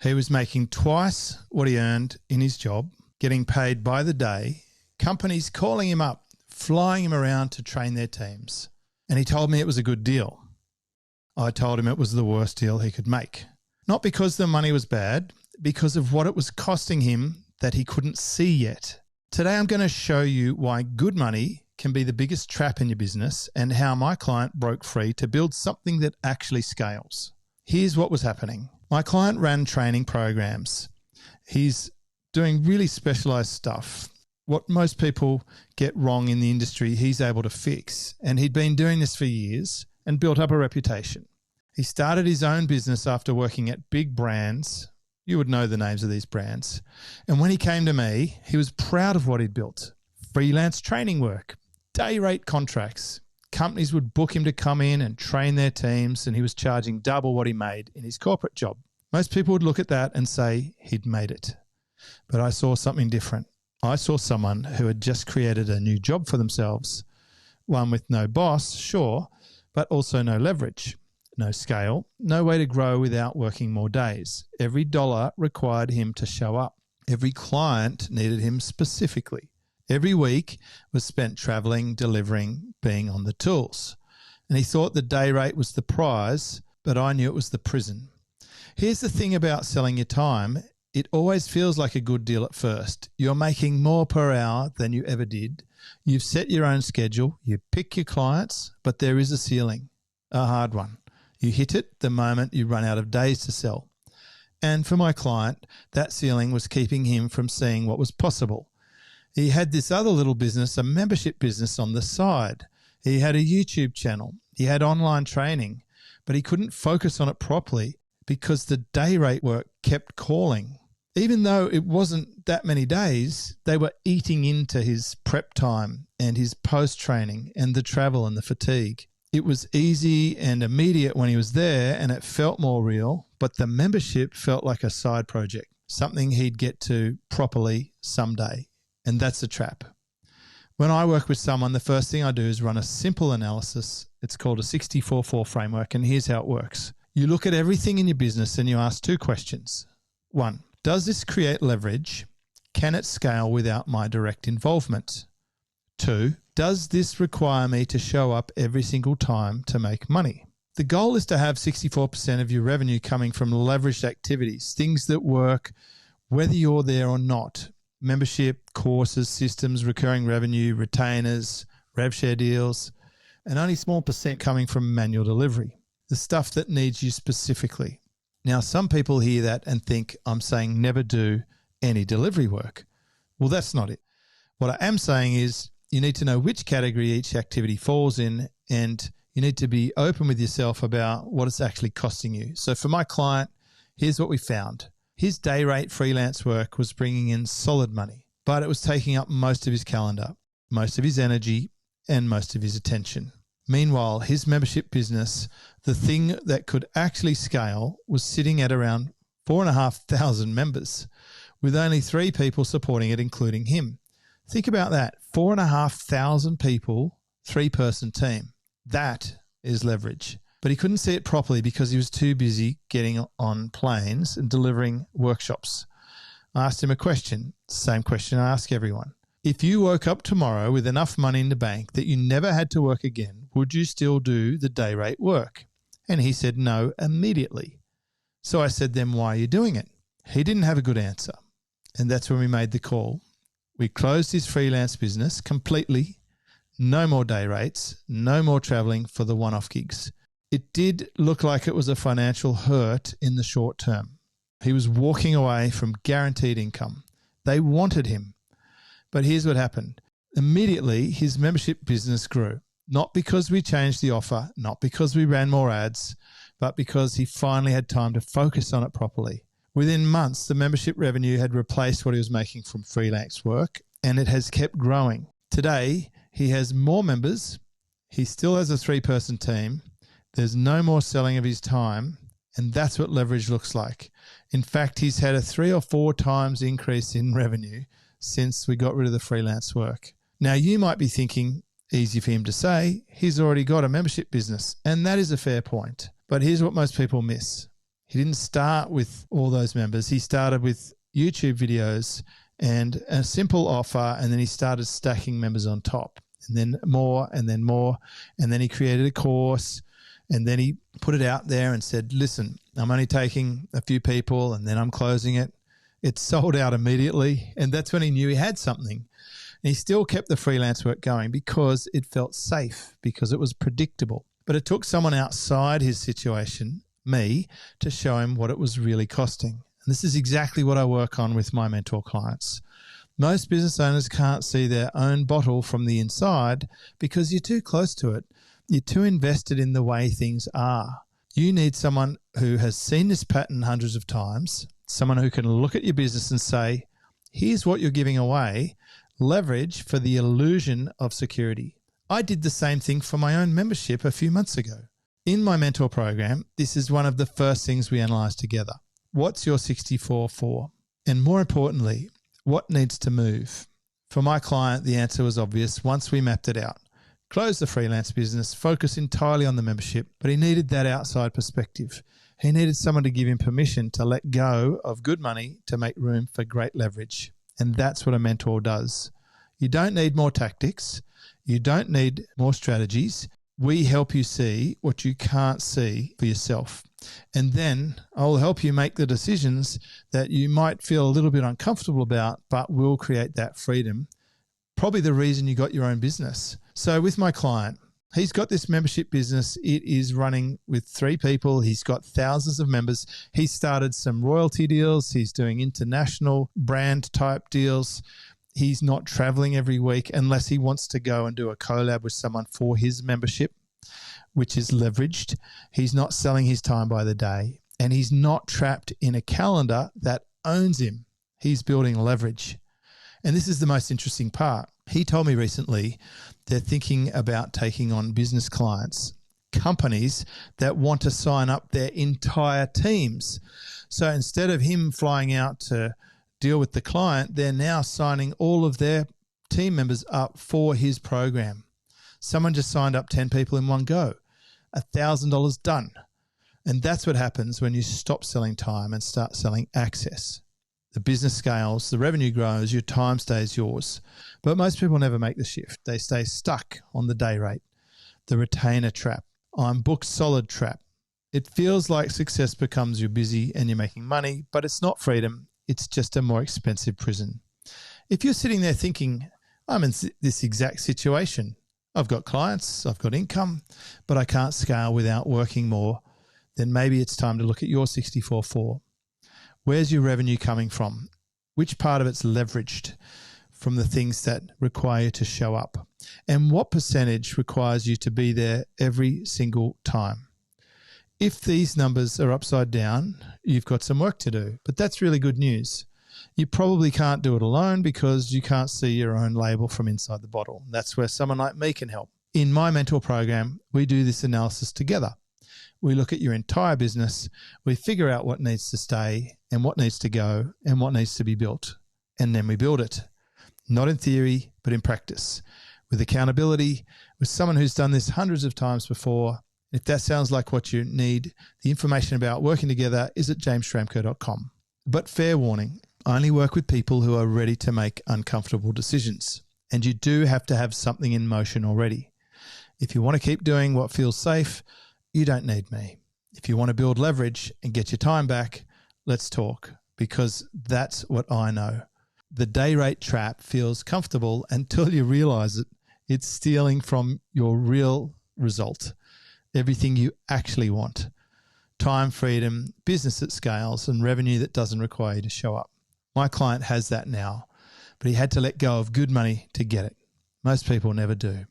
He was making twice what he earned in his job, getting paid by the day, companies calling him up, flying him around to train their teams. And he told me it was a good deal. I told him it was the worst deal he could make. Not because the money was bad, because of what it was costing him that he couldn't see yet. Today I'm going to show you why good money can be the biggest trap in your business and how my client broke free to build something that actually scales. Here's what was happening. My client ran training programs. He's doing really specialized stuff. What most people get wrong in the industry, he's able to fix. And he'd been doing this for years and built up a reputation. He started his own business after working at big brands. You would know the names of these brands. And when he came to me, he was proud of what he'd built. Freelance training work, day rate contracts. Companies would book him to come in and train their teams, and he was charging double what he made in his corporate job. Most people would look at that and say he'd made it. But I saw something different. I saw someone who had just created a new job for themselves, one with no boss, sure, but also no leverage, no scale, no way to grow without working more days. Every dollar required him to show up. Every client needed him specifically. Every week was spent traveling, delivering, being on the tools. And he thought the day rate was the prize, but I knew it was the prison. Here's the thing about selling your time. It always feels like a good deal at first. You're making more per hour than you ever did. You've set your own schedule. You pick your clients, but there is a ceiling, a hard one. You hit it the moment you run out of days to sell. And for my client, that ceiling was keeping him from seeing what was possible. He had this other little business, a membership business on the side. He had a YouTube channel. He had online training, but he couldn't focus on it properly because the day rate work kept calling. Even though it wasn't that many days, they were eating into his prep time and his post-training and the travel and the fatigue. It was easy and immediate when he was there and it felt more real, but the membership felt like a side project, something he'd get to properly someday. And that's a trap. When I work with someone, the first thing I do is run a simple analysis. It's called a 64-4 framework, and here's how it works. You look at everything in your business and you ask two questions. 1, does this create leverage? Can it scale without my direct involvement? 2, does this require me to show up every single time to make money? The goal is to have 64% of your revenue coming from leveraged activities, things that work whether you're there or not. Membership, courses, systems, recurring revenue, retainers, rev share deals, and only a small percent coming from manual delivery, the stuff that needs you specifically. Now, some people hear that and think I'm saying never do any delivery work. Well, that's not it. What I am saying is you need to know which category each activity falls in, and you need to be open with yourself about what it's actually costing you. So for my client, here's what we found. His day rate freelance work was bringing in solid money, but it was taking up most of his calendar, most of his energy, and most of his attention. Meanwhile, his membership business, the thing that could actually scale, was sitting at around 4,500 members, with only 3 people supporting it, including him. Think about that. 4,500 people, 3-person team. That is leverage. But he couldn't see it properly because he was too busy getting on planes and delivering workshops. I asked him a question, same question I ask everyone. If you woke up tomorrow with enough money in the bank that you never had to work again, would you still do the day rate work? And he said no immediately. So I said, then why are you doing it? He didn't have a good answer. And that's when we made the call. We closed his freelance business completely. No more day rates, no more traveling for the one-off gigs. It did look like it was a financial hurt in the short term. He was walking away from guaranteed income. They wanted him. But here's what happened. Immediately, his membership business grew. Not because we changed the offer, not because we ran more ads, but because he finally had time to focus on it properly. Within months, the membership revenue had replaced what he was making from freelance work, and it has kept growing. Today, he has more members. He still has a 3-person team. There's no more selling of his time, and that's what leverage looks like. In fact, he's had a 3 or 4 times increase in revenue since we got rid of the freelance work. Now, you might be thinking, easy for him to say, he's already got a membership business, and that is a fair point. But here's what most people miss. He didn't start with all those members. He started with YouTube videos and a simple offer, and then he started stacking members on top, and then more, and then more, and then he created a course, and then he put it out there and said, listen, I'm only taking a few people, and then I'm closing it. It sold out immediately, and that's when he knew he had something. And he still kept the freelance work going because it felt safe, because it was predictable. But it took someone outside his situation, me, to show him what it was really costing. And this is exactly what I work on with my mentor clients. Most business owners can't see their own bottle from the inside because you're too close to it. You're too invested in the way things are. You need someone who has seen this pattern hundreds of times, someone who can look at your business and say, here's what you're giving away, leverage for the illusion of security. I did the same thing for my own membership a few months ago. In my mentor program, this is one of the first things we analyze together. What's your 64 for? And more importantly, what needs to move? For my client, the answer was obvious once we mapped it out. Close the freelance business, focus entirely on the membership, but he needed that outside perspective. He needed someone to give him permission to let go of good money to make room for great leverage. And that's what a mentor does. You don't need more tactics. You don't need more strategies. We help you see what you can't see for yourself. And then I'll help you make the decisions that you might feel a little bit uncomfortable about, but will create that freedom. Probably the reason you got your own business. So with my client, he's got this membership business. It is running with 3 people. He's got thousands of members. He started some royalty deals. He's doing international brand type deals. He's not traveling every week unless he wants to go and do a collab with someone for his membership, which is leveraged. He's not selling his time by the day, and he's not trapped in a calendar that owns him. He's building leverage. And this is the most interesting part. He told me recently they're thinking about taking on business clients, companies that want to sign up their entire teams. So instead of him flying out to deal with the client, they're now signing all of their team members up for his program. Someone just signed up 10 people in one go, $1,000 done. And that's what happens when you stop selling time and start selling access. The business scales, the revenue grows, your time stays yours. But most people never make the shift. They stay stuck on the day rate, the retainer trap, I'm booked solid trap. It feels like success becomes you're busy and you're making money, but it's not freedom. It's just a more expensive prison. If you're sitting there thinking, I'm in this exact situation, I've got clients, I've got income, but I can't scale without working more, then maybe it's time to look at your 64-4. Where's your revenue coming from? Which part of it's leveraged from the things that require you to show up? And what percentage requires you to be there every single time? If these numbers are upside down, you've got some work to do, but that's really good news. You probably can't do it alone because you can't see your own label from inside the bottle. That's where someone like me can help. In my mentor program, we do this analysis together. We look at your entire business. We figure out what needs to stay and what needs to go and what needs to be built. And then we build it, not in theory, but in practice, with accountability, with someone who's done this hundreds of times before. If that sounds like what you need, the information about working together is at jamesschramko.com. But fair warning, I only work with people who are ready to make uncomfortable decisions. And you do have to have something in motion already. If you want to keep doing what feels safe, you don't need me. If you want to build leverage and get your time back, let's talk, because that's what I know. The day rate trap feels comfortable until you realize it's stealing from your real result. Everything you actually want. Time freedom, business that scales, and revenue that doesn't require you to show up. My client has that now, but he had to let go of good money to get it. Most people never do.